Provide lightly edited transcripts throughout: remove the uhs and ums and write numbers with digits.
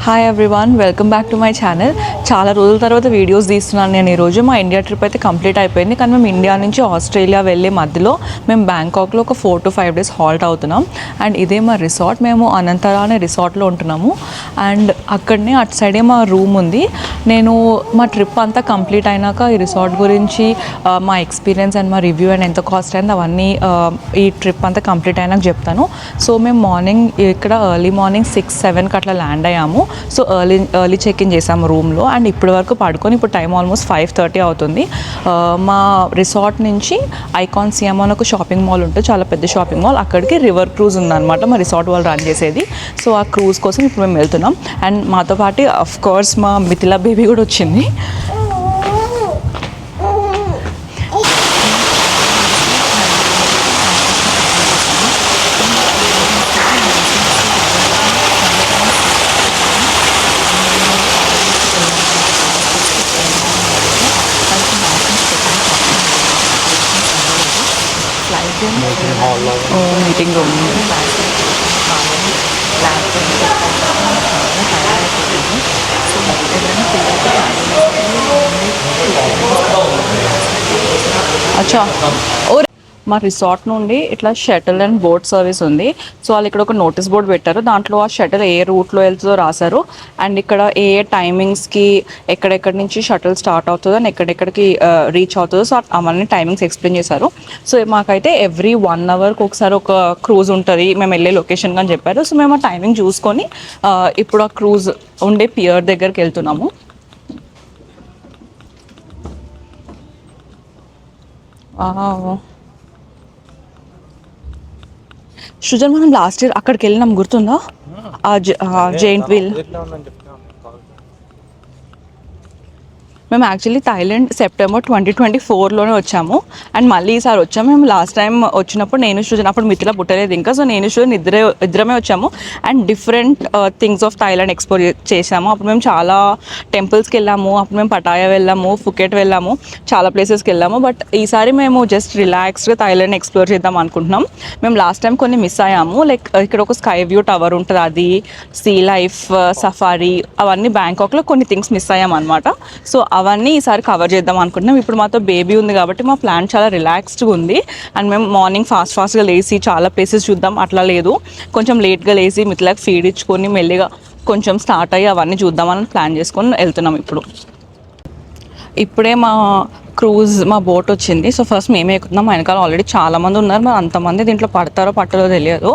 Hi everyone, welcome back to my channel. చాలా రోజుల తర్వాత వీడియోస్ తీస్తున్నాను నేను ఈరోజు. మా ఇండియా ట్రిప్ అయితే కంప్లీట్ అయిపోయింది, కానీ మేము ఇండియా నుంచి ఆస్ట్రేలియా వెళ్ళే మధ్యలో మేము బ్యాంకాక్లో ఒక 4 to 5 days హాల్ట్ అవుతున్నాం. అండ్ ఇదే మా రిసార్ట్. మేము అనంతరా అనే రిసార్ట్లో ఉంటున్నాము. అండ్ అక్కడనే అటు సైడే మా రూమ్ ఉంది. నేను మా ట్రిప్ అంతా కంప్లీట్ అయినాక ఈ రిసార్ట్ గురించి మా ఎక్స్పీరియన్స్ అండ్ మా రివ్యూ అండ్ ఎంత కాస్ట్ అయింది అవన్నీ ఈ ట్రిప్ అంతా కంప్లీట్ అయినాక చెప్తాను. సో మేము మార్నింగ్ ఇక్కడ ఎర్లీ మార్నింగ్ 6-7కి అట్లా ల్యాండ్ అయ్యాము. సో ఎర్లీ చెక్ ఇన్ చేసాము రూమ్లో. అండ్ ఇప్పటి వరకు పడుకొని ఇప్పుడు టైం ఆల్మోస్ట్ 5:30 అవుతుంది. మా రిసార్ట్ నుంచి ఐకాన్ సిఎం అని ఒక షాపింగ్ మాల్ ఉంటుంది, చాలా పెద్ద షాపింగ్ మాల్. అక్కడికి రివర్ క్రూజ్ ఉందన్నమాట, మా రిసార్ట్ వాళ్ళు రన్ చేసేది. సో ఆ క్రూజ్ కోసం ఇప్పుడు మేము వెళ్తున్నాం. అండ్ మాతో పాటు అఫ్ కోర్స్ మా మిథిలా బేబీ కూడా వచ్చింది. మీటింగ్ రూమ్ అచ్చా. మా రిసార్ట్ నుండి ఇట్లా షటిల్ అండ్ బోట్ సర్వీస్ ఉంది. సో వాళ్ళు ఇక్కడ ఒక నోటీస్ బోర్డ్ పెట్టారు, దాంట్లో ఆ షటిల్ ఏ రూట్లో వెళ్తుందో రాశారు. అండ్ ఇక్కడ ఏ టైమింగ్స్కి ఎక్కడెక్కడి నుంచి షటిల్ స్టార్ట్ అవుతుందో అండ్ ఎక్కడెక్కడికి రీచ్ అవుతుందో, సో అవన్నీ టైమింగ్స్ ఎక్స్ప్లెయిన్ చేశారు. సో మాకైతే ఎవ్రీ 1 hourకి ఒకసారి ఒక క్రూజ్ ఉంటుంది, మేము వెళ్ళే లొకేషన్ అని చెప్పారు. సో మేము ఆ టైమింగ్ చూసుకొని ఇప్పుడు ఆ క్రూజ్ ఉండే పియర్ దగ్గరికి వెళ్తున్నాము. సృజన్, మనం లాస్ట్ ఇయర్ అక్కడికి వెళ్ళినాం, గుర్తుందా? Giant wheel. మేము యాక్చువల్లీ థాయిలాండ్ September 2024లోనే వచ్చాము. అండ్ మళ్ళీ ఈసారి వచ్చాము. మేము లాస్ట్ టైం వచ్చినప్పుడు నేను సృజన్, అప్పుడు మిథిలా పుట్టలేదు ఇంకా. సో నేను సృజన్ ఇద్దరమే వచ్చాము. And different things of Thailand explore చేసాము. అప్పుడు మేము చాలా టెంపుల్స్కి వెళ్ళాము, అప్పుడు మేము పటాయా వెళ్ళాము, ఫుకెట్ వెళ్ళాము, చాలా ప్లేసెస్కి వెళ్ళాము. బట్ ఈసారి మేము జస్ట్ రిలాక్స్డ్గా థాయిలాండ్ ఎక్స్ప్లోర్ చేద్దాం అనుకుంటున్నాం. మేము లాస్ట్ టైం కొన్ని మిస్ అయ్యాము, లైక్ ఇక్కడ ఒక స్కై వ్యూ టవర్ ఉంటుంది, అది సీ లైఫ్ సఫారీ, అవన్నీ బ్యాంకాక్లో కొన్ని థింగ్స్ మిస్ అయ్యాం అనమాట. సో అవన్నీ ఈసారి కవర్ చేద్దాం అనుకుంటున్నాం. ఇప్పుడు మాతో బేబీ ఉంది కాబట్టి మా ప్లాన్ చాలా రిలాక్స్డ్గా ఉంది. అండ్ మేము మార్నింగ్ ఫాస్ట్గా లేచి చాలా ప్లేసెస్ చూద్దాం అట్లా లేదు, కొంచెం లేట్గా లేచి మిథిలాకి ఫీడ్ ఇచ్చుకొని మెల్లిగా కొంచెం స్టార్ట్ అయ్యి అవన్నీ చూద్దామని ప్లాన్ చేసుకొని వెళ్తున్నాం. ఇప్పుడే మా క్రూజ్, మా బోట్ వచ్చింది. సో ఫస్ట్ మేమే ఎక్కుతున్నాం, వెనకాల ఆల్రెడీ చాలామంది ఉన్నారు. మరి అంతమంది దీంట్లో పడతారో పట్టరో తెలియదు.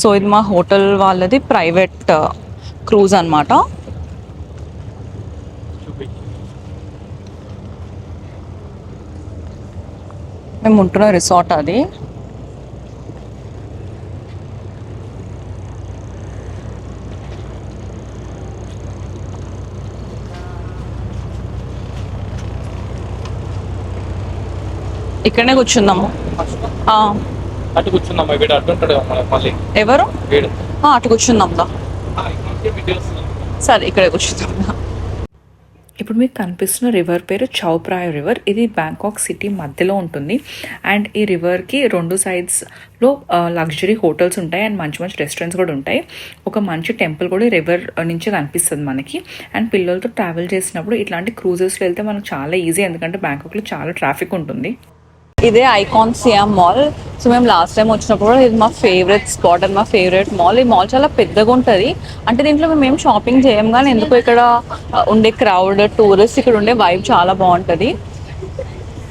సో ఇది మా హోటల్ వాళ్ళది ప్రైవేట్ క్రూజ్ అనమాట. మేము ఉంటున్న రిసార్ట్ అది. ఇక్కడనే కూర్చుందాము. ఎవరు అటు కూర్చుందాం. సరే ఇక్కడే కూర్చుందాం. ఇప్పుడు మీకు కనిపిస్తున్న రివర్ పేరు చౌ ప్రాయ్ రివర్. ఇది బ్యాంకాక్ సిటీ మధ్యలో ఉంటుంది. అండ్ ఈ రివర్కి 2 sides-లో లగ్జరీ హోటల్స్ ఉంటాయి అండ్ మంచి మంచి రెస్టారెంట్స్ కూడా ఉంటాయి. ఒక మంచి టెంపుల్ కూడా రివర్ నుంచి కనిపిస్తుంది మనకి. అండ్ పిల్లలతో ట్రావెల్ చేసినప్పుడు ఇట్లాంటి క్రూజెస్లో వెళ్తే మనకు చాలా ఈజీ, ఎందుకంటే బ్యాంకాక్లో చాలా ట్రాఫిక్ ఉంటుంది. ఇదే ఐకాన్ సిఎం మాల్. సో మేము లాస్ట్ టైం వచ్చినప్పుడు ఇది మా ఫేవరెట్ స్పాట్ అండ్ మా ఫేవరెట్ మాల్. ఈ మాల్ చాలా పెద్దగా ఉంటుంది. అంటే దీంట్లో మేము ఏం షాపింగ్ చేయం, కానీ ఎందుకో ఇక్కడ ఉండే క్రౌడ్, టూరిస్ట్, ఇక్కడ ఉండే వైబ్ చాలా బాగుంటుంది.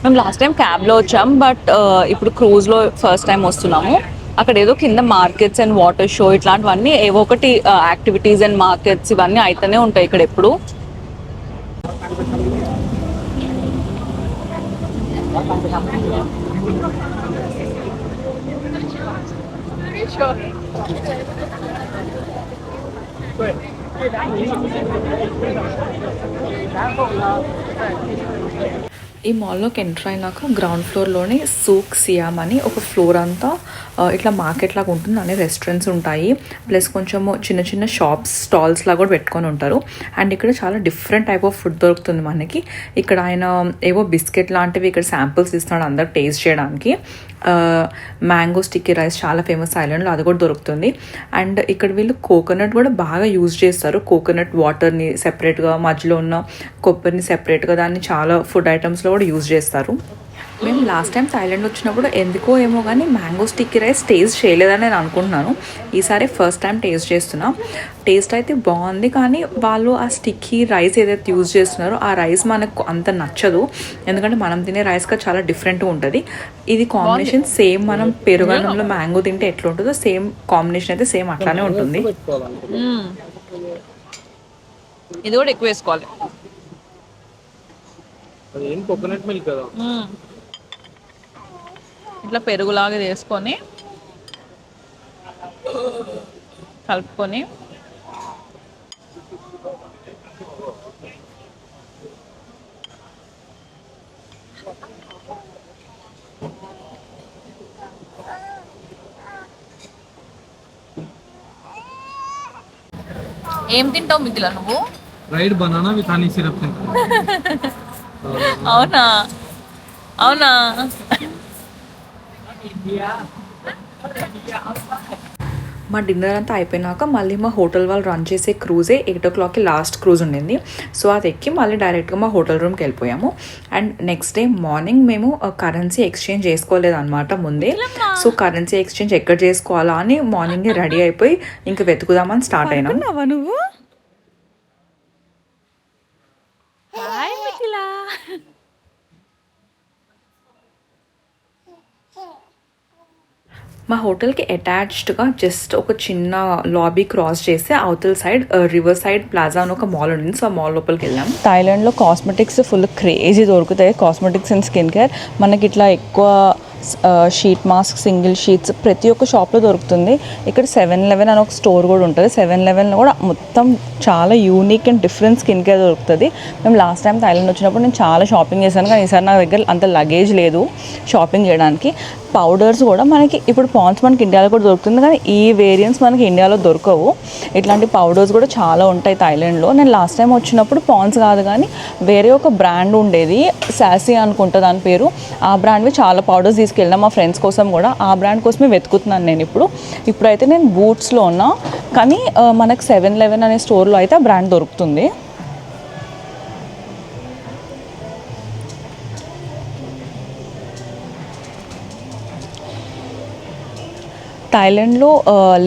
మేము లాస్ట్ టైం క్యాబ్లో వచ్చాం, బట్ ఇప్పుడు క్రూజ్లో ఫస్ట్ టైం వస్తున్నాము. అక్కడ ఏదో కింద మార్కెట్స్ అండ్ వాటర్ షో ఇట్లాంటివన్నీ ఏవో ఒకటి యాక్టివిటీస్ అండ్ మార్కెట్స్ ఇవన్నీ అయితేనే ఉంటాయి ఇక్కడ ఎప్పుడు. ఈ మాల్లోకి ఎంటర్ అయినాక గ్రౌండ్ ఫ్లోర్లోనే సూక్ సియామ్ అని ఒక ఫ్లోర్ అంతా ఇట్లా మార్కెట్ లాగా ఉంటుంది, అన్ని రెస్టారెంట్స్ ఉంటాయి, ప్లస్ కొంచెము చిన్న చిన్న షాప్స్ స్టాల్స్ లాగా కూడా పెట్టుకొని ఉంటారు. అండ్ ఇక్కడ చాలా డిఫరెంట్ టైప్ ఆఫ్ ఫుడ్ దొరుకుతుంది మనకి. ఇక్కడ ఆయన ఏవో బిస్కెట్ లాంటివి ఇక్కడ శాంపుల్స్ ఇస్తున్నాడు అందరు టేస్ట్ చేయడానికి. మ్యాంగో స్టిక్కీ రైస్ చాలా ఫేమస్ థాయిలాండ్లో, అది కూడా దొరుకుతుంది. అండ్ ఇక్కడ వీళ్ళు కోకోనట్ కూడా బాగా యూజ్ చేస్తారు. కోకోనట్ వాటర్ని సెపరేట్గా, మధ్యలో ఉన్న కొబ్బరిని సెపరేట్గా, దాన్ని చాలా ఫుడ్ ఐటమ్స్లో కూడా యూజ్ చేస్తారు. మేము లాస్ట్ టైం థాయిలాండ్ వచ్చినప్పుడు ఎందుకో ఏమో కానీ మ్యాంగో స్టిక్కీ రైస్ టేస్ట్ చేయలేదని నేను అనుకుంటున్నాను. ఈసారి ఫస్ట్ టైం టేస్ట్ చేస్తున్నా. టేస్ట్ అయితే బాగుంది, కానీ వాళ్ళు ఆ స్టిక్కీ రైస్ ఏదైతే యూజ్ చేస్తున్నారో ఆ రైస్ మనకు అంత నచ్చదు. ఎందుకంటే మనం తినే రైస్గా చాలా డిఫరెంట్గా ఉంటుంది. ఇది కాంబినేషన్ సేమ్ మనం పెరుగన్నంలో మ్యాంగో తింటే ఎట్లా ఉంటుందో సేమ్ కాంబినేషన్ అయితే సేమ్ అట్లానే ఉంటుంది. ఇది కూడా ఎక్కువ వేసుకోవాలి. కోకోనట్ మిల్క్ కదా, ఇట్లా పెరుగులాగా వేసుకొని కలుపుకొని ఏం తింటావు మిథిలా నువ్వు? Fried banana with honey syrup తింటాను. అవునా అవునా. మా డిన్నర్ అంతా అయిపోయినాక మళ్ళీ మా హోటల్ వాళ్ళు రన్ చేసే క్రూజే 8 o'clockకి లాస్ట్ క్రూజ్ ఉండింది. సో అది ఎక్కి మళ్ళీ డైరెక్ట్గా మా హోటల్ రూమ్కి వెళ్ళిపోయాము. అండ్ నెక్స్ట్ డే మార్నింగ్ మేము కరెన్సీ ఎక్స్చేంజ్ చేసుకోలేదన్నమాట ముందే. సో కరెన్సీ ఎక్స్చేంజ్ ఎక్కడ చేసుకోవాలా అని మార్నింగే రెడీ అయిపోయి ఇంకా వెతుకుదామని స్టార్ట్ అయినాం. నువ్వు మా హోటల్కి అటాచ్డ్గా జస్ట్ ఒక చిన్న లాబీ క్రాస్ చేసి అవతల సైడ్ రివర్ సైడ్ ప్లాజా అని ఒక మాల్ ఉండింది. సో ఆ మాల్ లోపలికి వెళ్ళాం. థాయిలాండ్లో కాస్మెటిక్స్ ఫుల్ క్రేజీ దొరుకుతాయి. కాస్మెటిక్స్ అండ్ స్కిన్ కేర్ మనకి ఇట్లా ఎక్కువ షీట్ మాస్క్, సింగిల్ షీట్స్ ప్రతి ఒక్క షాప్లో దొరుకుతుంది. ఇక్కడ 7-Eleven అని ఒక స్టోర్ కూడా ఉంటుంది. 7-Elevenలో కూడా మొత్తం చాలా unique and different skin care దొరుకుతుంది. మేము లాస్ట్ టైం థాయిలాండ్ వచ్చినప్పుడు నేను చాలా షాపింగ్ చేశాను, కానీ ఈసారి నా దగ్గర అంత లగేజ్ లేదు షాపింగ్ చేయడానికి. పౌడర్స్ కూడా మనకి ఇప్పుడు పాండ్స్ మనకి ఇండియాలో కూడా దొరుకుతుంది, కానీ ఈ వేరియంట్స్ మనకి ఇండియాలో దొరకవు. ఇట్లాంటి పౌడర్స్ కూడా చాలా ఉంటాయి థాయిలాండ్లో. నేను లాస్ట్ టైం వచ్చినప్పుడు పాండ్స్ కాదు కానీ వేరే ఒక బ్రాండ్ ఉండేది, సాసీ అనుకుంటా దాని పేరు. ఆ బ్రాండ్వి చాలా పౌడర్స్ తీసుకెళ్ళినా మా ఫ్రెండ్స్ కోసం కూడా. ఆ బ్రాండ్ కోసమే వెతుకుతున్నాను నేను ఇప్పుడైతే నేను బూట్స్లో ఉన్నా, కానీ మనకు 7-Eleven అనే స్టోర్లో అయితే ఆ బ్రాండ్ దొరుకుతుంది. థాయిలాండ్లో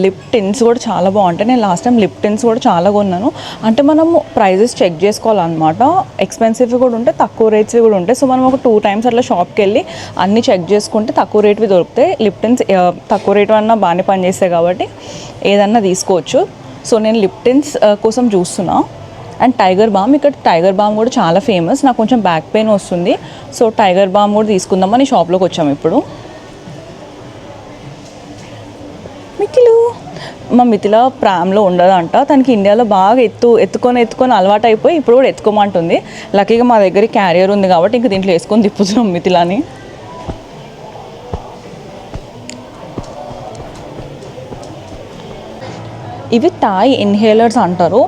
లిప్ టిన్స్ కూడా చాలా బాగుంటాయి. నేను లాస్ట్ టైం లిప్ టిన్స్ కూడా చాలా కొన్నాను. అంటే మనము ప్రైజెస్ చెక్ చేసుకోవాలన్నమాట. ఎక్స్పెన్సివ్వి కూడా ఉంటాయి, తక్కువ రేట్స్వి కూడా ఉంటాయి. సో మనం ఒక 2 times అట్లా షాప్కి వెళ్ళి అన్నీ చెక్ చేసుకుంటే తక్కువ రేట్వి దొరుకుతాయి. లిప్ టిన్స్ తక్కువ రేటు అన్నా బాగానే పనిచేస్తాయి కాబట్టి ఏదన్నా తీసుకోవచ్చు. సో నేను లిప్ టిన్స్ కోసం చూస్తున్నా. అండ్ టైగర్ బామ్, ఇక్కడ టైగర్ బామ్ కూడా చాలా ఫేమస్. నాకు కొంచెం బ్యాక్ పెయిన్ వస్తుంది, సో టైగర్ బామ్ కూడా తీసుకుందామని షాప్లోకి వచ్చాము ఇప్పుడు. మా మిథిల ప్రామ్లో ఉండదంట. తనకి ఇండియాలో బాగా ఎత్తుకొని అలవాటు అయిపోయి ఇప్పుడు కూడా ఎత్తుకోమంటుంది. లక్కీగా మా దగ్గర క్యారియర్ ఉంది కాబట్టి ఇంక దీంట్లో వేసుకొని తిప్పుతున్నాం మిథిలాని. ఇవి థాయ్ ఇన్హేలర్స్ అంటారు.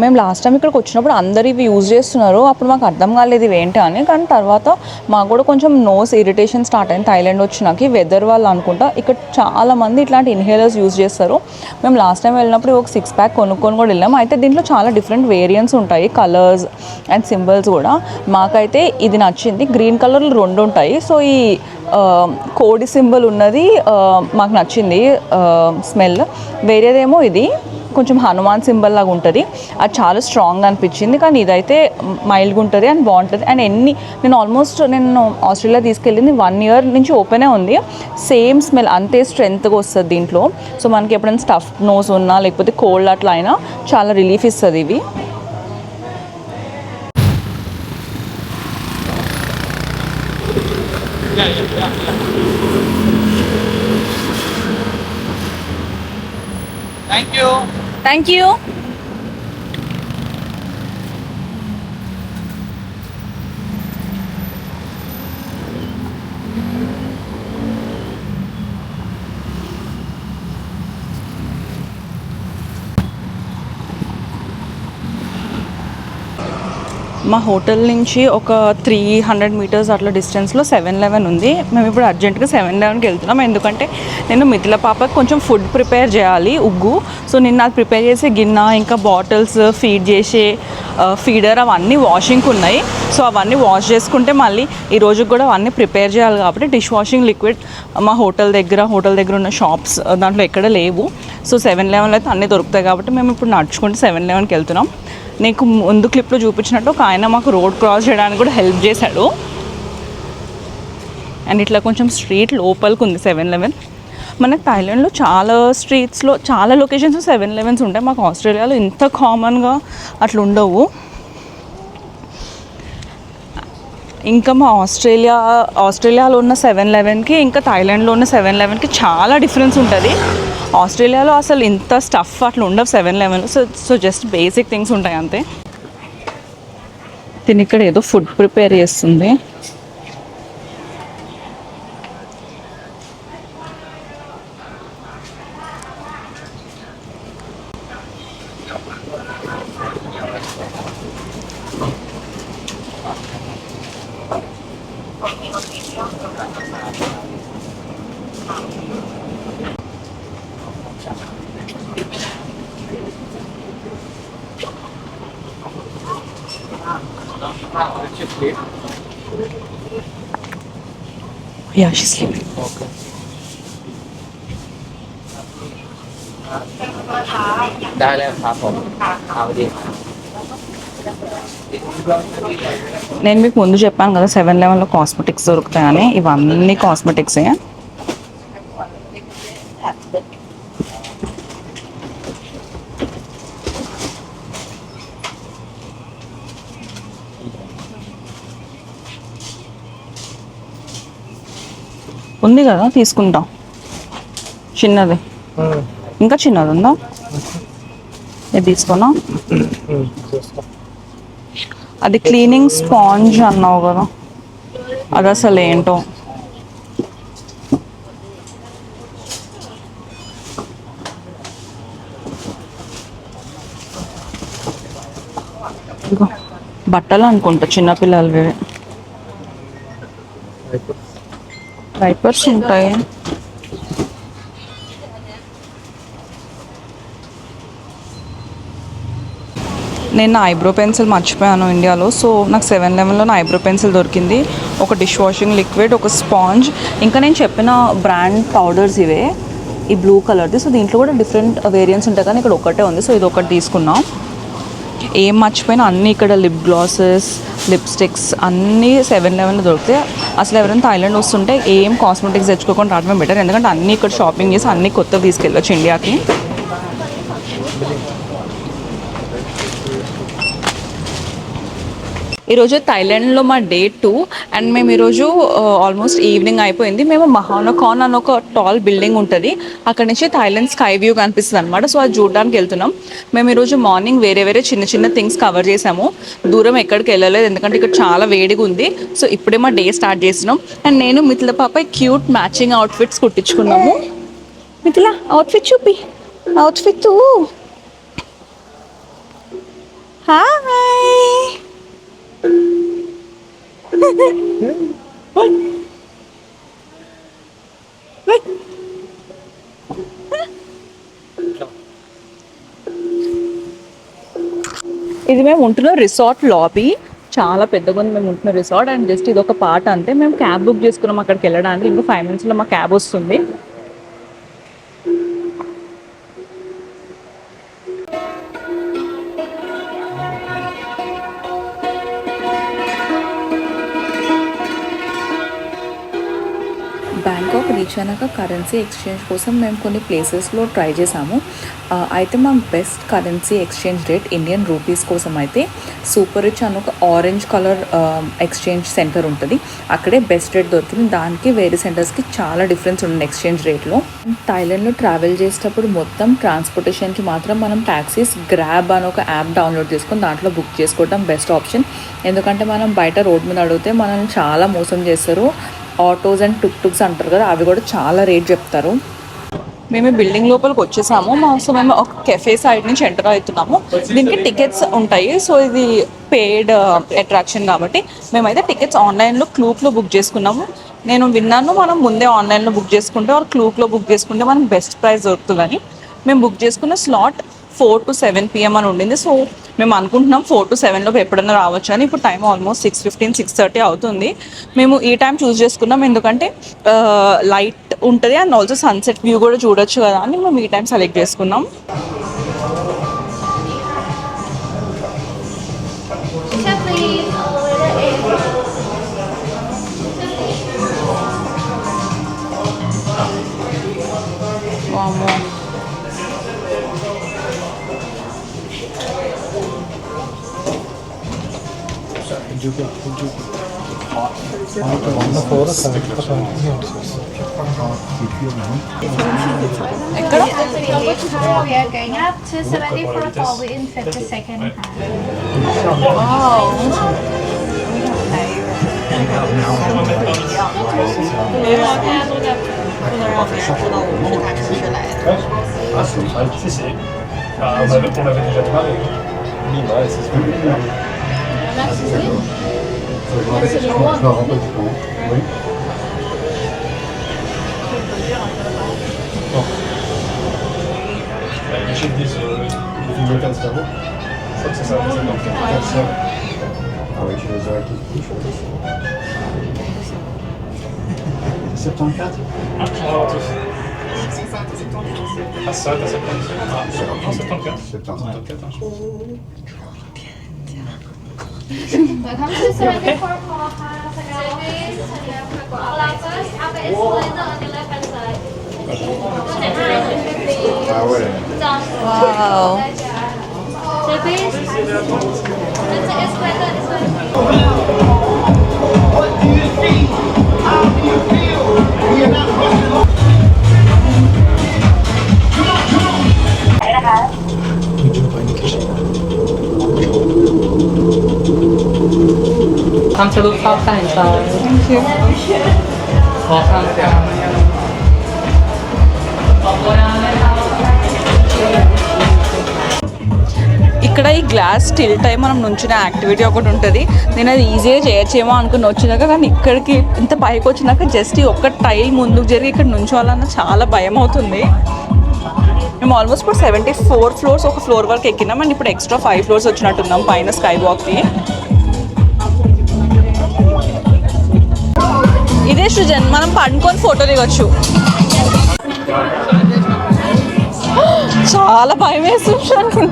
మేము లాస్ట్ టైం ఇక్కడికి వచ్చినప్పుడు అందరు ఇవి యూజ్ చేస్తున్నారు. అప్పుడు మాకు అర్థం కాలేదు ఇవి ఏంటి అని. కానీ తర్వాత మాకు కూడా కొంచెం నోస్ ఇరిటేషన్ స్టార్ట్ అయింది థాయిలాండ్ వచ్చినాక. వెదర్ వాళ్ళు అనుకుంటా ఇక్కడ చాలామంది ఇట్లాంటి ఇన్హేలర్స్ యూజ్ చేస్తారు. మేము లాస్ట్ టైం వెళ్ళినప్పుడు ఒక 6 pack కొనుక్కొని కూడా వెళ్ళాము. అయితే దీంట్లో చాలా డిఫరెంట్ వేరియంట్స్ ఉంటాయి, కలర్స్ అండ్ సింబల్స్ కూడా. మాకైతే ఇది నచ్చింది. గ్రీన్ కలర్లు 2 ఉంటాయి. సో ఈ కోడి సింబల్ ఉన్నది మాకు నచ్చింది స్మెల్. వేరేదేమో ఇది కొంచెం హనుమాన్ సింబల్ లాగా ఉంటుంది, అది చాలా స్ట్రాంగ్ అనిపించింది. కానీ ఇదైతే మైల్డ్గా ఉంటుంది అండ్ బాగుంటుంది. అండ్ నేను ఆస్ట్రేలియా తీసుకెళ్ళింది 1 year నుంచి ఓపెనే ఉంది. సేమ్ స్మెల్ అంతే స్ట్రెంత్గా వస్తుంది దీంట్లో. సో మనకి ఎప్పుడైనా స్టఫ్ నోస్ ఉన్నా లేకపోతే కోల్డ్ అట్లా అయినా చాలా రిలీఫ్ ఇస్తుంది ఇవి. Thank you. మా హోటల్ నుంచి ఒక 300 మీటర్స్ అట్లా డిస్టెన్స్లో 7-Eleven ఉంది. మేము ఇప్పుడు అర్జెంటుగా 7-Elevenకి వెళ్తున్నాం, ఎందుకంటే నేను మిథిల పాపకి కొంచెం ఫుడ్ ప్రిపేర్ చేయాలి, ఉగ్గు. సో నిన్న అది ప్రిపేర్ చేసే గిన్నె, ఇంకా బాటిల్స్, ఫీడ్ చేసే ఫీడర్ అవన్నీ వాషింగ్కి ఉన్నాయి. సో అవన్నీ వాష్ చేసుకుంటే మళ్ళీ ఈ రోజుకి కూడా అవన్నీ ప్రిపేర్ చేయాలి. కాబట్టి డిష్ వాషింగ్ లిక్విడ్ మా హోటల్ దగ్గర ఉన్న షాప్స్ దాంట్లో ఎక్కడ లేవు. సో 7-Elevenలో అయితే అన్నీ దొరుకుతాయి. కాబట్టి మేము ఇప్పుడు నడుచుకుంటే 7-Elevenకి వెళ్తున్నాం. నీకు ముందు క్లిప్లో చూపించినట్టు ఒక ఆయన మాకు రోడ్ క్రాస్ చేయడానికి కూడా హెల్ప్ చేశాడు. అండ్ ఇట్లా కొంచెం స్ట్రీట్ లోపలికి ఉంది 7-Eleven. మనకు థాయిలాండ్లో చాలా స్ట్రీట్స్లో చాలా లొకేషన్స్ 7-Elevens ఉంటాయి. మాకు ఆస్ట్రేలియాలో ఇంత కామన్గా అట్లా ఉండవు. ఇంకా మా ఆస్ట్రేలియాలో ఉన్న 7-Elevenకి ఇంకా థాయిలాండ్లో ఉన్న 7-Elevenకి చాలా డిఫరెన్స్ ఉంటుంది. ఆస్ట్రేలియాలో అసలు ఇంత స్టఫ్ అట్లా ఉండవు 7-Elevenలో. సో జస్ట్ బేసిక్ థింగ్స్ ఉంటాయి అంతే. దీని ఇక్కడ ఏదో ఫుడ్ ప్రిపేర్ చేస్తుంది. Yeah, she's sleeping. Okay.ได้แล้วครับผมเอาดี నేను మీకు ముందు చెప్పాను కదా 7-Elevenలో కాస్మెటిక్స్ దొరుకుతాయని. ఇవన్నీ కాస్మెటిక్సే. ఉంది కదా, తీసుకుంటాం. చిన్నది ఇంకా చిన్నది ఉందా? ఇది తీసుకున్నా. అది క్లీనింగ్ స్పాంజ్ అన్నావు కదా, అది అసలు ఏంటో. బట్టలు అనుకుంటా, చిన్నపిల్లలవి. డైపర్స్ ఉంటాయి. నేను నా ఐబ్రో పెన్సిల్ మర్చిపోయాను ఇండియాలో. సో నాకు 7-Elevenలో నా ఐబ్రో పెన్సిల్ దొరికింది, ఒక డిష్ వాషింగ్ లిక్విడ్, ఒక స్పాంజ్, ఇంకా నేను చెప్పిన బ్రాండ్ పౌడర్స్ ఇవే, ఈ బ్లూ కలర్ది. సో దీంట్లో కూడా డిఫరెంట్ వేరియంట్స్ ఉంటాయి, కానీ ఇక్కడ ఒకటే ఉంది. సో ఇది ఒకటి తీసుకున్నాం. ఏం మర్చిపోయినా అన్నీ ఇక్కడ లిప్ గ్లాసెస్, లిప్స్టిక్స్ అన్నీ 7-Elevenలో దొరుకుతాయి. అసలు ఎవరైనా థాయిలాండ్ వస్తుంటే ఏం కాస్మెటిక్స్ తెచ్చుకోకుండా రావడమే బెటర్, ఎందుకంటే అన్నీ ఇక్కడ షాపింగ్ చేసి అన్నీ కొత్తవి తీసుకెళ్ళొచ్చు ఇండియాకి. ఈరోజు థాయిలాండ్లో మా డే 2 అండ్ మేము ఈరోజు ఆల్మోస్ట్ ఈవినింగ్ అయిపోయింది. మేము మహానకాన్ అని ఒక టాల్ బిల్డింగ్ ఉంటుంది, అక్కడ నుంచి థాయిలాండ్ స్కై వ్యూ కనిపిస్తుంది అనమాట. సో అది చూడడానికి వెళ్తున్నాం. మేము ఈరోజు మార్నింగ్ వేరే చిన్న థింగ్స్ కవర్ చేసాము, దూరం ఎక్కడికి వెళ్ళలేదు, ఎందుకంటే ఇక్కడ చాలా వేడిగా ఉంది. సో ఇప్పుడే మా డే స్టార్ట్ చేస్తున్నాం. అండ్ నేను మిథిల పాప క్యూట్ మ్యాచింగ్ అవుట్ఫిట్స్ కుట్టించుకున్నాము. మిథిల అవుట్ఫిట్ చూపి, అవుట్ఫిట్. హాయ్. ఇది మేము ఉంటున్న రిసార్ట్ లాబీ, చాలా పెద్దగా ఉంది మేము ఉంటున్న రిసార్ట్. అండ్ జస్ట్ ఇది ఒక పార్ట్ అంతే. మేము క్యాబ్ బుక్ చేసుకున్నాం అక్కడికి వెళ్ళడానికి. ఇంకా 5 minutesలో మా క్యాబ్ వస్తుంది. బ్యాంకాక్ రీచ్ అయినాక కరెన్సీ ఎక్స్చేంజ్ కోసం మేము కొన్ని ప్లేసెస్లో ట్రై చేసాము. అయితే మా best currency exchange rate Indian rupees కోసం అయితే సూపర్ రిచ్ అని ఒక ఆరెంజ్ కలర్ ఎక్స్చేంజ్ సెంటర్ ఉంటుంది, అక్కడే బెస్ట్ రేట్ దొరికింది. దానికి వేరే సెంటర్స్కి చాలా డిఫరెన్స్ ఉంది ఎక్స్చేంజ్ రేట్లో. థాయిలాండ్లో ట్రావెల్ చేసేటప్పుడు మొత్తం ట్రాన్స్పోర్టేషన్కి మాత్రం మనం ట్యాక్సీస్ గ్రాబ్ అని ఒక యాప్ డౌన్లోడ్ చేసుకొని దాంట్లో బుక్ చేసుకోవడం బెస్ట్ ఆప్షన్. ఎందుకంటే మనం బయట రోడ్ మీద అడిగితే మనల్ని చాలా మోసం చేస్తారు. ఆటోస్ అండ్ టుక్ టుక్స్ అంటారు కదా, అవి కూడా చాలా రేట్ చెప్తారు. మేము బిల్డింగ్ లోపలికి వచ్చేసాము. సో మేము ఒక కెఫే సైడ్ నుంచి ఎంటర్ అవుతున్నాము. దీనికి టికెట్స్ ఉంటాయి. సో ఇది పెయిడ్ అట్రాక్షన్ కాబట్టి మేమైతే టికెట్స్ ఆన్లైన్లో క్లూక్లో బుక్ చేసుకున్నాము. నేను విన్నాను మనం ముందే ఆన్లైన్లో బుక్ చేసుకుంటే క్లూక్లో బుక్ చేసుకుంటే మనం బెస్ట్ ప్రైస్ దొరుకుతుందని. మేము బుక్ చేసుకున్న స్లాట్ 4 to 7 PM అని ఉండింది. సో మేము అనుకుంటున్నాం 4 to 7 ఎప్పుడైనా రావచ్చు అని. ఇప్పుడు టైం ఆల్మోస్ట్ 6:15, 6:30 అవుతుంది. మేము ఈ టైం చూస్ చేసుకున్నాం ఎందుకంటే లైట్ ఉంటుంది అండ్ ఆల్సో సన్సెట్ వ్యూ కూడా చూడొచ్చు కదా అని మేము ఈ టైం సెలెక్ట్ చేసుకున్నాం. ఎక్కడ We are going up to 74 for within 50 seconds. Si, si. On avait déjà démarré. Ouais, c'est ce que je veux dire. Oui. Les chefs disent le métal cerveau. C'est ça, c'est ça. Ah oui, je les aurais tous. 74 Ah, ça, t'as 77. Ah, 74. 74. Welcome to 74 for service. First, have an escalator on the left hand side. Ah ouais. Wow. Service. That's the escalator. Come to rooftop science. Thank you. Welcome. ఇక్కడ ఈ glass still time మనం నుంచిన activity ఒకటి ఉంటుంది. నేను అది ఈజీగా చేయొచ్చేమో అనుకుని వచ్చినాక, కానీ ఇక్కడికి ఇంత పైకి వచ్చినాక జస్ట్ ఈ ఒక్క టైల్ ముందుకు జరిగి ఇక్కడ నుంచోవాలన్న చాలా భయం అవుతుంది. మేము ఆల్మోస్ట్ ఇప్పుడు 74 floors ఒక ఫ్లోర్ వరకు ఎక్కినాం అండ్ ఇప్పుడు ఎక్స్ట్రా 5 floors వచ్చినట్టున్నాం పైన స్కై వాక్కి. ఇదే సృజన్, మనం పడుకొని ఫోటో దిగొచ్చు. చాలా భయం వేస్తుంది.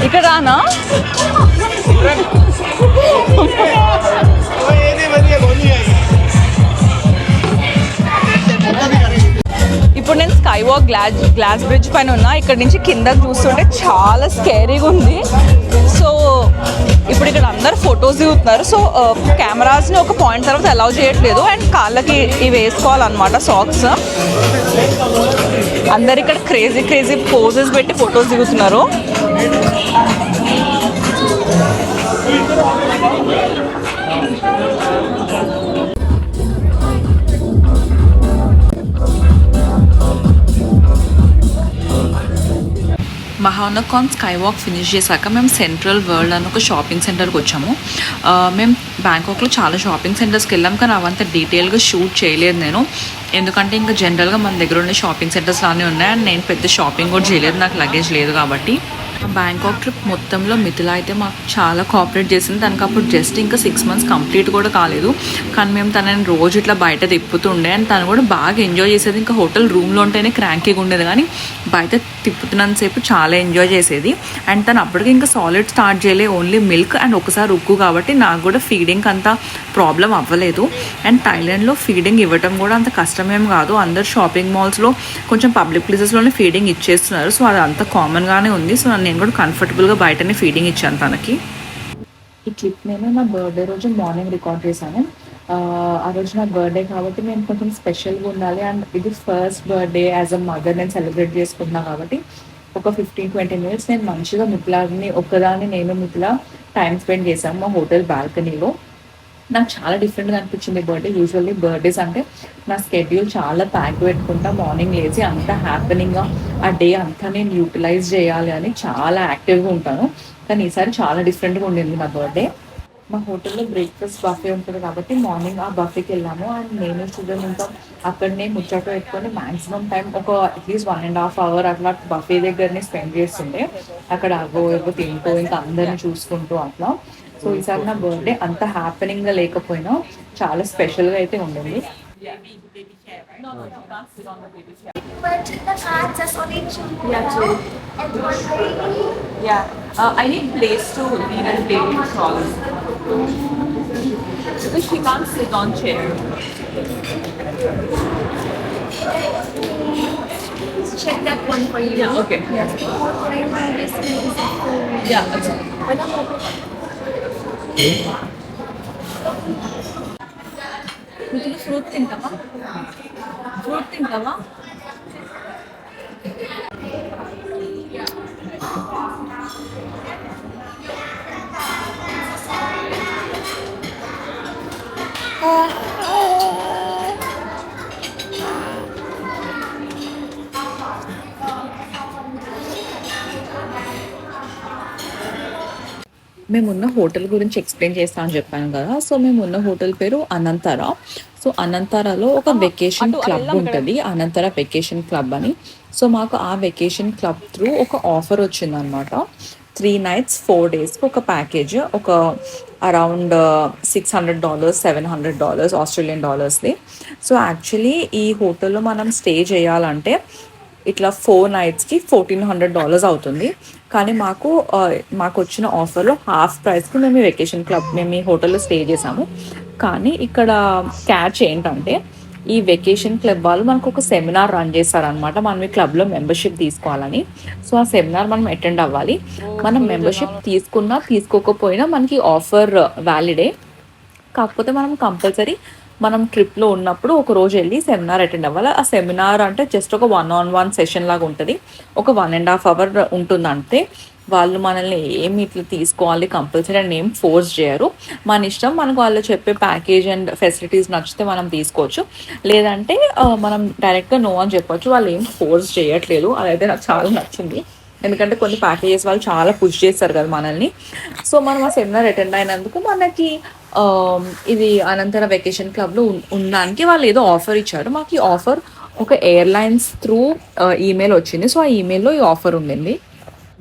ఇక్కడ రానా? ఇప్పుడు నేను స్కై వాక్ గ్లాస్ బ్రిడ్జ్ పైన ఉన్నా. ఇక్కడ నుంచి కిందకి చూస్తుంటే చాలా స్కేరీగా ఉంది. సో ఇప్పుడు ఇక్కడ అందరు ఫొటోస్ దిగుతున్నారు. సో కెమెరాస్ని ఒక పాయింట్ తర్వాత అలౌ చేయట్లేదు అండ్ కాళ్ళకి ఇవి వేసుకోవాలన్నమాట సాక్స్. అందరు ఇక్కడ క్రేజీ పోజెస్ పెట్టి ఫొటోస్ దిగుతున్నారు. మహానకాన్ స్కై వాక్ ఫినిష్ చేశాక మేము సెంట్రల్ వరల్డ్ అని ఒక షాపింగ్ సెంటర్కి వచ్చాము. మేము బ్యాంకాక్లో చాలా షాపింగ్ సెంటర్స్కి వెళ్ళాం, కానీ అవంతా డీటెయిల్గా షూట్ చేయలేదు నేను. ఎందుకంటే ఇంకా జనరల్గా మన దగ్గర ఉండే షాపింగ్ సెంటర్స్ లానే ఉన్నాయి అండ్ నేను పెద్ద షాపింగ్ కూడా చేయలేదు, నాకు లగేజ్ లేదు కాబట్టి. బ్యాంకాక్ ట్రిప్ మొత్తంలో మిథిలా అయితే మాకు చాలా కోఆపరేట్ చేసింది. తనకు అప్పుడు జస్ట్ ఇంకా 6 months కంప్లీట్ కూడా కాలేదు, కానీ మేము తనని రోజు ఇట్లా బయట తిప్పుతుండే అండ్ తను కూడా బాగా ఎంజాయ్ చేసేది. ఇంకా హోటల్ రూమ్లో ఉంటేనే క్రాంకీగా ఉండేది, కానీ బయట తిప్పుతున్నంతసేపు చాలా ఎంజాయ్ చేసేది. అండ్ తను అప్పటికి ఇంకా సాలిడ్ స్టార్ట్ చేయలే, ఓన్లీ మిల్క్ అండ్ ఒకసారి ఉగ్గు, కాబట్టి నాకు కూడా ఫీడింగ్ అంత ప్రాబ్లం అవ్వలేదు. అండ్ థాయిలాండ్లో ఫీడింగ్ ఇవ్వటం కూడా అంత కష్టమేం కాదు. అందరు షాపింగ్ మాల్స్లో కొంచెం పబ్లిక్ ప్లేసెస్లోనే ఫీడింగ్ ఇచ్చేస్తున్నారు. సో అది అంత కామన్గానే ఉంది. సో నేను కూడా కంఫర్టబుల్గా బయటనే ఫీడింగ్ ఇచ్చాను తనకి. ఈ క్లిప్ నేను నా బర్త్డే రోజు మార్నింగ్ రికార్డ్ చేశాను. ఆ రోజు నా బర్త్డే కాబట్టి నేను కొంచెం స్పెషల్గా ఉండాలి అండ్ ఇది first birthday as a mother నేను సెలబ్రేట్ చేసుకుంటున్నాను కాబట్టి ఒక ఒక 15-20 మినిట్స్ నేను మంచిగా మిథిలాని ఒక్కదాన్ని నేను మిథిలా టైం స్పెండ్ చేశాను మా హోటల్ బాల్కనీలో. నాకు చాలా డిఫరెంట్గా అనిపించింది బర్త్డే. యూజువల్లీ బర్త్డేస్ అంటే నా స్కెడ్యూల్ చాలా ప్యాక్ పెట్టుకుంటా, మార్నింగ్ లేచి అంత హ్యాపెనింగ్గా ఆ డే అంతా నేను యూటిలైజ్ చేయాలి అని చాలా యాక్టివ్గా ఉంటాను. కానీ ఈసారి చాలా డిఫరెంట్గా ఉండింది నా బర్త్డే. మా హోటల్లో బ్రేక్ఫాస్ట్ బఫే ఉంటుంది కాబట్టి మార్నింగ్ ఆ బఫేకి వెళ్ళాము. అండ్ నేను స్టూడెంట్ ఉంటాం, అక్కడనే ముచ్చట పెట్టుకొని మ్యాక్సిమం టైం ఒక అట్లీస్ట్ 1.5 hours అట్లా బఫే దగ్గరనే స్పెండ్ చేస్తుండే. అక్కడ ఏవో తింటూ ఇంకా అందరిని చూసుకుంటూ అట్లా. సో ఈసారి నా బర్త్డే అంత హ్యాపెనింగ్గా లేకపోయినా చాలా స్పెషల్గా అయితే ఉండింది. But the car just only two. And one baby. I need place to leave and play with strollers. Because she can't sit on chair. Check that one for you. Yeah, okay. Yes. Yeah, that's it. నువ్వు fruit తింటావా? Fruit తింటావా? మేమున్న hotel గురించి explain చేస్తా అని చెప్పాను కదా. So మేమున్న హోటల్ పేరు అనంతరా. సో అనంతరాలో ఒక వెకేషన్ క్లబ్ ఉంటుంది, అనంతర వెకేషన్ క్లబ్ అని. సో మాకు ఆ వెకేషన్ క్లబ్ త్రూ ఒక ఆఫర్ వచ్చిందనమాట. 3 nights 4 days ఒక ప్యాకేజ్, ఒక అరౌండ్ $600 $700 ఆస్ట్రేలియన్ డాలర్స్ది. సో యాక్చువల్లీ ఈ హోటల్లో మనం స్టే చేయాలంటే ఇట్లా 4 nightsకి $1,400 అవుతుంది. కానీ మాకు వచ్చిన ఆఫర్లో హాఫ్ ప్రైస్కి మేము ఈ వెకేషన్ క్లబ్ మేము ఈ హోటల్లో స్టే చేసాము. కానీ ఇక్కడ క్యాచ్ ఏంటంటే ఈ వెకేషన్ క్లబ్ వాళ్ళు మనకు ఒక సెమినార్ రన్ చేస్తారనమాట. మనం ఈ క్లబ్లో మెంబర్షిప్ తీసుకోవాలని. సో ఆ సెమినార్ మనం అటెండ్ అవ్వాలి. మనం మెంబర్షిప్ తీసుకున్నా తీసుకోకపోయినా మనకి ఆఫర్ వ్యాలిడే. కాకపోతే మనం కంపల్సరీ మనం ట్రిప్లో ఉన్నప్పుడు ఒక రోజు వెళ్ళి సెమినార్ అటెండ్ అవ్వాలి. ఆ సెమినార్ అంటే జస్ట్ ఒక 1-on-1 సెషన్ లాగా ఉంటుంది, ఒక 1.5 hours ఉంటుంది అంతే. వాళ్ళు మనల్ని ఏమి ఇట్లా తీసుకోవాలి కంపల్సరీ అని ఏం ఫోర్స్ చేయరు, మన ఇష్టం. మనకు వాళ్ళు చెప్పే ప్యాకేజ్ అండ్ ఫెసిలిటీస్ నచ్చితే మనం తీసుకోవచ్చు, లేదంటే మనం డైరెక్ట్గా నో అని చెప్పొచ్చు. వాళ్ళు ఏం ఫోర్స్ చేయట్లేదు, అదైతే నాకు చాలా నచ్చింది. ఎందుకంటే కొన్ని ప్యాకేజెస్ వాళ్ళు చాలా పుష్ చేస్తారు కదా మనల్ని. సో మనం ఆ సెమినార్ అటెండ్ అయినందుకు మనకి ఇది అనంతర వెకేషన్ క్లబ్లో ఉండడానికి వాళ్ళు ఏదో ఆఫర్ ఇచ్చారు. మాకు ఈ ఆఫర్ ఒక ఎయిర్లైన్స్ త్రూ ఈమెయిల్ వచ్చింది. సో ఆ ఈమెయిల్లో ఈ ఆఫర్ ఉండింది.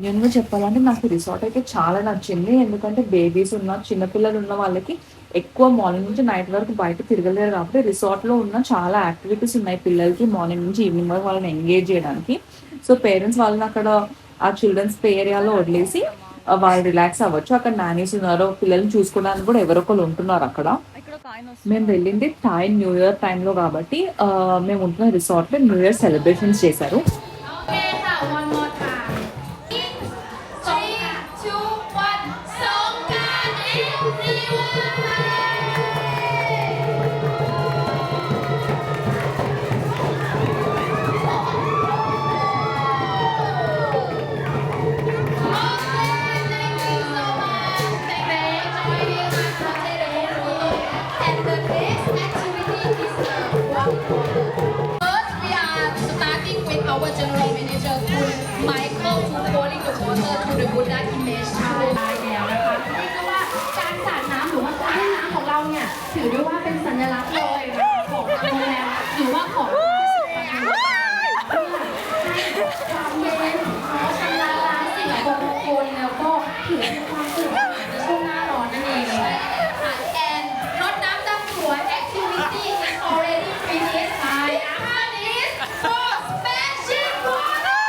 నేను చెప్పాలంటే నాకు రిసార్ట్ అయితే చాలా నచ్చింది. ఎందుకంటే బేబీస్ ఉన్న చిన్నపిల్లలు ఉన్న వాళ్ళకి ఎక్కువ మార్నింగ్ నుంచి నైట్ వరకు బయట తిరగలేరు కాబట్టి రిసార్ట్లో ఉన్న చాలా యాక్టివిటీస్ ఉన్నాయి పిల్లలకి మార్నింగ్ నుంచి ఈవినింగ్ వరకు వాళ్ళని ఎంగేజ్ చేయడానికి. సో పేరెంట్స్ వాళ్ళని అక్కడ ఆ చిల్డ్రన్స్ ప్లే ఏరియాలో వదిలేసి వాళ్ళు రిలాక్స్ అవ్వచ్చు. అక్కడ నానీస్ ఉన్నారు, పిల్లల్ని చూసుకోవడానికి కూడా ఎవరొకరు ఉంటున్నారు అక్కడ. మేము వెళ్ళింది థాయ్ న్యూ ఇయర్ టైంలో కాబట్టి మేము ఉంటున్న రిసార్ట్లో న్యూ ఇయర్ సెలబ్రేషన్స్ చేశారు. One more time. 3, 2, 1. Songkran everyone. Our general manager Michael to pouring the water to the Buddha image ได้แล้วนะคะเรียกว่าการสาดน้ำหรือว่าการเล่นน้ำของเราเนี่ยถือได้ว่าเป็นสัญลักษณ์เลยนะคะของโรงแรมหรือว่าของความเย็นชำระล้างสิ่งมงคลแล้วก็ถือเป็นความสุขในช่วงหน้าร้อนนั่นเองค่ะ and รดน้ำดำหัว activity is already finished by after this for splashing water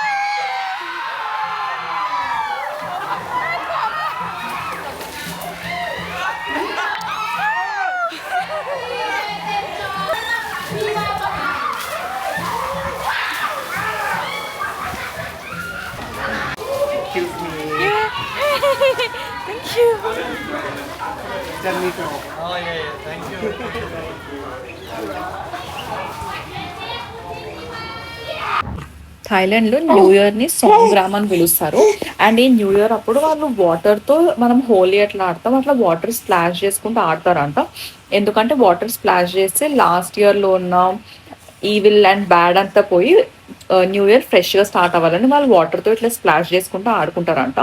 Thank you. Oh yeah, thank you. థాయిలాండ్లో new ఇయర్ని Songkran అని పిలుస్తారు. And ఈ new year అప్పుడు వాళ్ళు వాటర్తో మనం హోలీ ఎట్లా ఆడతాం అట్లా వాటర్ స్ప్లాష్ చేసుకుంటూ ఆడతారంట. ఎందుకంటే వాటర్ స్ప్లాష్ చేస్తే లాస్ట్ ఇయర్లో ఉన్న ఈవిల్ అండ్ బ్యాడ్ అంతా పోయి న్యూ ఇయర్ ఫ్రెష్గా స్టార్ట్ అవ్వాలని వాళ్ళు వాటర్తో ఇట్లా స్ప్లాష్ చేసుకుంటూ ఆడుకుంటారంట.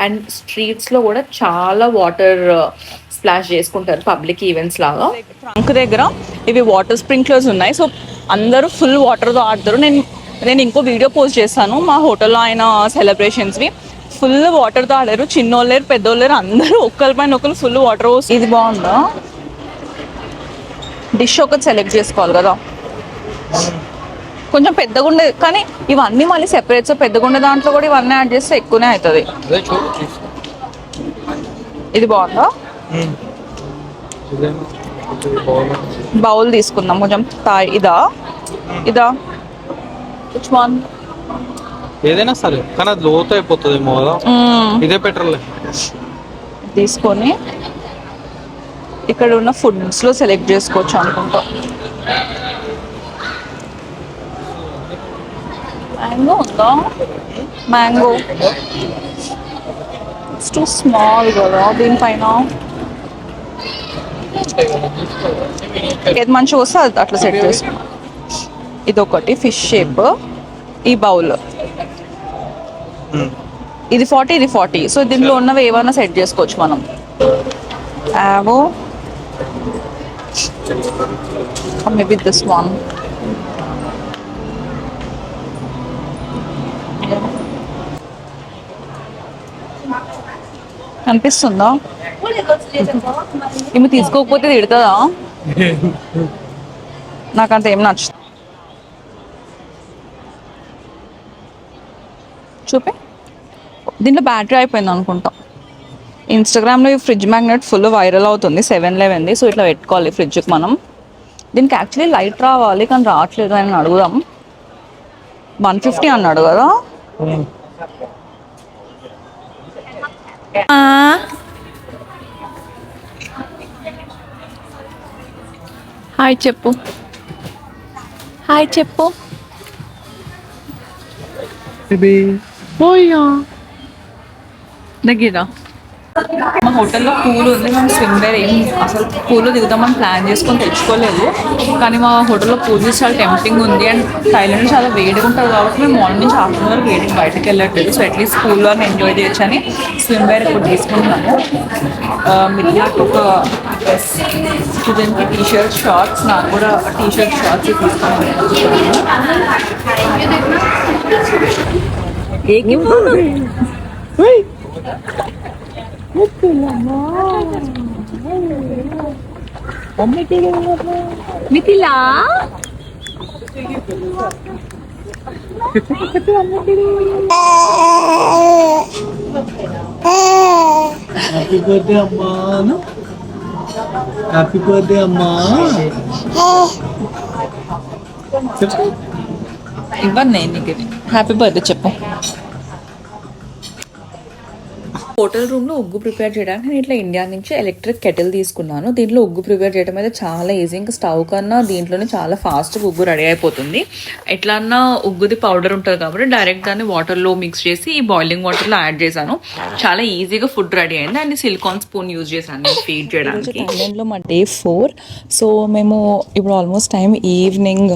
అండ్ స్ట్రీట్స్లో కూడా చాలా వాటర్ స్ప్లాష్ చేసుకుంటారు పబ్లిక్ ఈవెంట్స్ లాగా. ట్రంక్ దగ్గర ఇవి వాటర్ స్ప్రింక్లర్స్ ఉన్నాయి. సో అందరూ ఫుల్ వాటర్తో ఆడతారు. నేను ఇంకో వీడియో పోస్ట్ చేస్తాను మా హోటల్లో అయిన సెలబ్రేషన్స్వి. ఫుల్ వాటర్తో ఆడారు. చిన్నోళ్ళేరు పెద్దోళ్ళేరు అందరూ ఒకరి పైన ఒకరు ఫుల్ వాటర్. ఇది బాగుందా? డిష్ ఒకటి సెలెక్ట్ చేసుకోవాలి కదా, కొంచెం పెద్దగా ఉండేది. కానీ ఇవన్నీ మళ్ళీ సెపరేట్స్ పెద్దగా ఉండే దాంట్లో కూడా ఇవన్నీ యాడ్ చేస్తే ఎక్కువనే అవుతుంది. ఇది బాగుందా? బౌల్ తీసుకుందాం కొంచెం. ఇదా ఇదా విచ్ వన్? ఏదైనా సరే కానీ అది లోతు అయిపోతుందేమో కదా, ఇదే బెటర్లే. తీసుకొని ఇక్కడ ఉన్న ఫుడ్స్లో సెలెక్ట్ చేసుకోవచ్చు అనుకుంటా. మ్యాంగో ఉందా? మ్యాంగో ఇట్స్ టూ స్మాల్ కదా దీనిపైన. ఏది మంచిగా వస్తే అది అట్లా సెట్ చేసుకున్నాం. ఇదొకటి ఫిష్ షేప్. ఈ బౌల్ ఇది 40 ఇది 40. సో దీనిలో ఉన్నవి ఏమైనా సెట్ చేసుకోవచ్చు మనం. యావో మేబీ దిస్ వన్. కనిపిస్తుందా? ఏమి తీసుకోకపోతే తిడుతుందా? నాకంత ఏం నచ్చుతుంది. చూపి. దీంట్లో బ్యాటరీ అయిపోయింది అనుకుంటా. ఇన్స్టాగ్రామ్లో ఈ ఫ్రిడ్జ్ మ్యాగ్నెట్ ఫుల్ వైరల్ అవుతుంది. 711ది. సో ఇట్లా పెట్టుకోవాలి ఫ్రిడ్జ్కి మనం. దీనికి యాక్చువల్లీ లైట్ రావాలి కానీ రావట్లేదు. అని అడుగుదాం. 150 అన్నాడు కదా. హాయ్ చెప్పు. హాయ్ చెప్పు. దగ్గర మా హోటల్లో పూల్ ఉంది. మేము స్విమ్ వేర్ అసలు పూల్లో దిగుతామని ప్లాన్ చేసుకొని తెచ్చుకోలేదు. కానీ మా హోటల్లో పూల్ చూసి చాలా టెంప్టింగ్ ఉంది. అండ్ థాయిలాండ్ చాలా వేడిగా ఉంటుంది కాబట్టి మేము మార్నింగ్ నుంచి ఆఫ్టర్నూన్ వరకు వేడికి బయటకు వెళ్ళట్లేదు. సో అట్లీస్ట్ పూల్లో ఎంజాయ్ చేయొచ్చు అని స్విమ్ వేర్ ఇప్పుడు తీసుకుంటున్నాము. మిగిలినట్టు ఒక డ్రెస్, స్టూడెంట్కి టీషర్ట్ షార్ట్స్, నాకు కూడా టీషర్ట్ షార్ట్స్ తీసుకున్నాను. మిథిలా హ్యాపీ బర్త్డే అమ్మా. హ్యాపీ బర్త్డే అమ్మా. ఇవ్వండి నీకు హ్యాపీ బర్త్డే చెప్పు. హోటల్ రూమ్లో ఉగ్గు ప్రిపేర్ చేయడానికి నేను ఇట్లా ఇండియా నుంచి ఎలక్ట్రిక్ కెటిల్ తీసుకున్నాను. దీంట్లో ఉగ్గు ప్రిపేర్ చేయడం అయితే చాలా ఈజీ. ఇంకా స్టవ్ కన్నా దీంట్లోనే చాలా ఫాస్ట్గా ఉగ్గు రెడీ అయిపోతుంది. ఎట్లన్నా ఉగ్గుది పౌడర్ ఉంటుంది కాబట్టి డైరెక్ట్ దాన్ని వాటర్లో మిక్స్ చేసి ఈ బాయిలింగ్ వాటర్లో యాడ్ చేశాను. చాలా ఈజీగా ఫుడ్ రెడీ అయింది. అండ్ సిలికాన్ స్పూన్ యూజ్ చేశాను ఫీడ్ చేయడానికి. థాయిలాండ్లో మా డే 4. సో మేము ఇప్పుడు ఆల్మోస్ట్ టైం ఈవినింగ్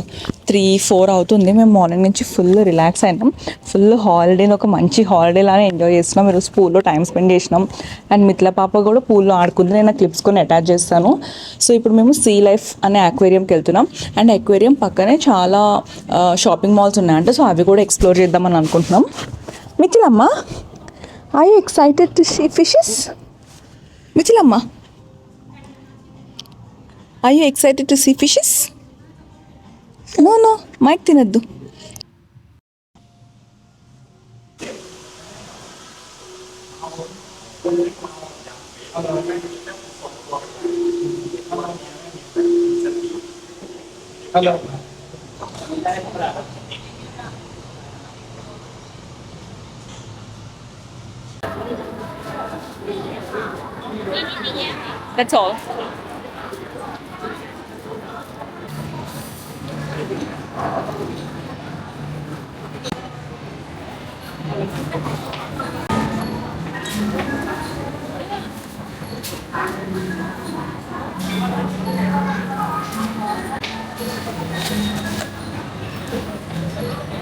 3-4 అవుతుంది. మేము మార్నింగ్ నుంచి ఫుల్ రిలాక్స్ అయినాం. ఫుల్ హాలిడేని ఒక మంచి హాలిడే లానే ఎంజాయ్ చేస్తున్నాం. ఈరోజు పూల్లో టైం స్పెండ్ చేసినాం. అండ్ మిథిలా పాప కూడా పూల్లో ఆడుకుంది. నేను క్లిప్స్ కొన్ని అటాచ్ చేస్తాను. సో ఇప్పుడు మేము సీ లైఫ్ అనే అక్వేరియంకి వెళ్తున్నాం. అండ్ అక్వేరియం పక్కనే చాలా షాపింగ్ మాల్స్ ఉన్నాయంట. సో అవి కూడా ఎక్స్ప్లోర్ చేద్దామని అనుకుంటున్నాం. మిథిలమ్మ, are you excited to see fishes? మిథిలమ్మ, are you excited to see fishes? No mic తినద్దు. హలో. That's all.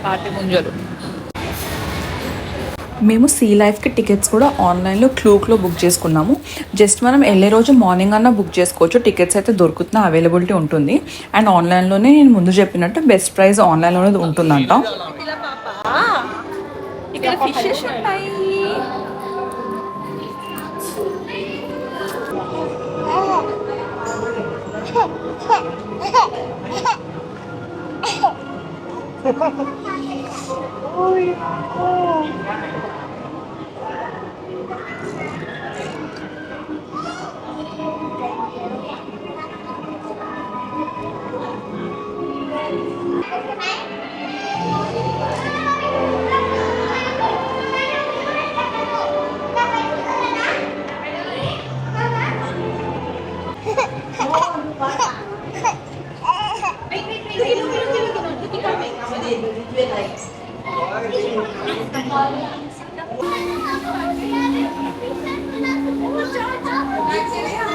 పార్టీ ముంజలు. మేము సీ లైఫ్కి టికెట్స్ కూడా ఆన్లైన్లో క్లూక్లో బుక్ చేసుకున్నాము. జస్ట్ మనం వెళ్ళే రోజు మార్నింగ్ అన్నా బుక్ చేసుకోవచ్చు. టికెట్స్ అయితే దొరుకుతున్న అవైలబిలిటీ ఉంటుంది. అండ్ ఆన్లైన్లోనే నేను ముందు చెప్పినట్టు బెస్ట్ ప్రైస్ ఆన్లైన్లోనే ఉంటుందంట. ఇక్కడ ఫిషెస్ ఉన్నాయి.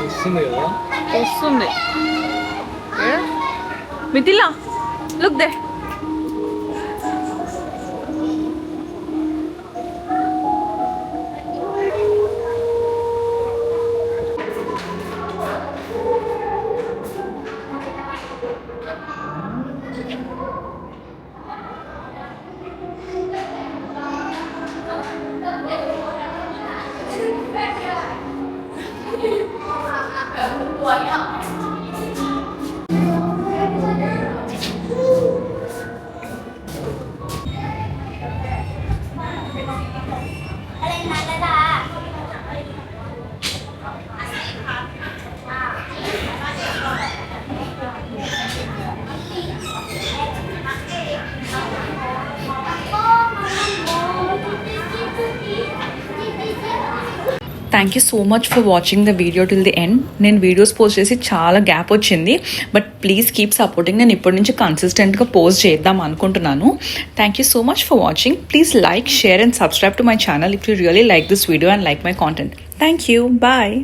వస్తుంది కదా వస్తుంది Mithila, look they. Thank you so much for watching the video till the end. నేను వీడియోస్ పోస్ట్ చేసి చాలా గ్యాప్ వచ్చింది, బట్ ప్లీజ్ కీప్ సపోర్టింగ్. నేను ఇప్పటి నుంచి కన్సిస్టెంట్గా పోస్ట్ చేద్దాం అనుకుంటున్నాను. Thank you so much for watching. Please like, share and subscribe to my channel if you really like this video and like my content. Thank you. Bye.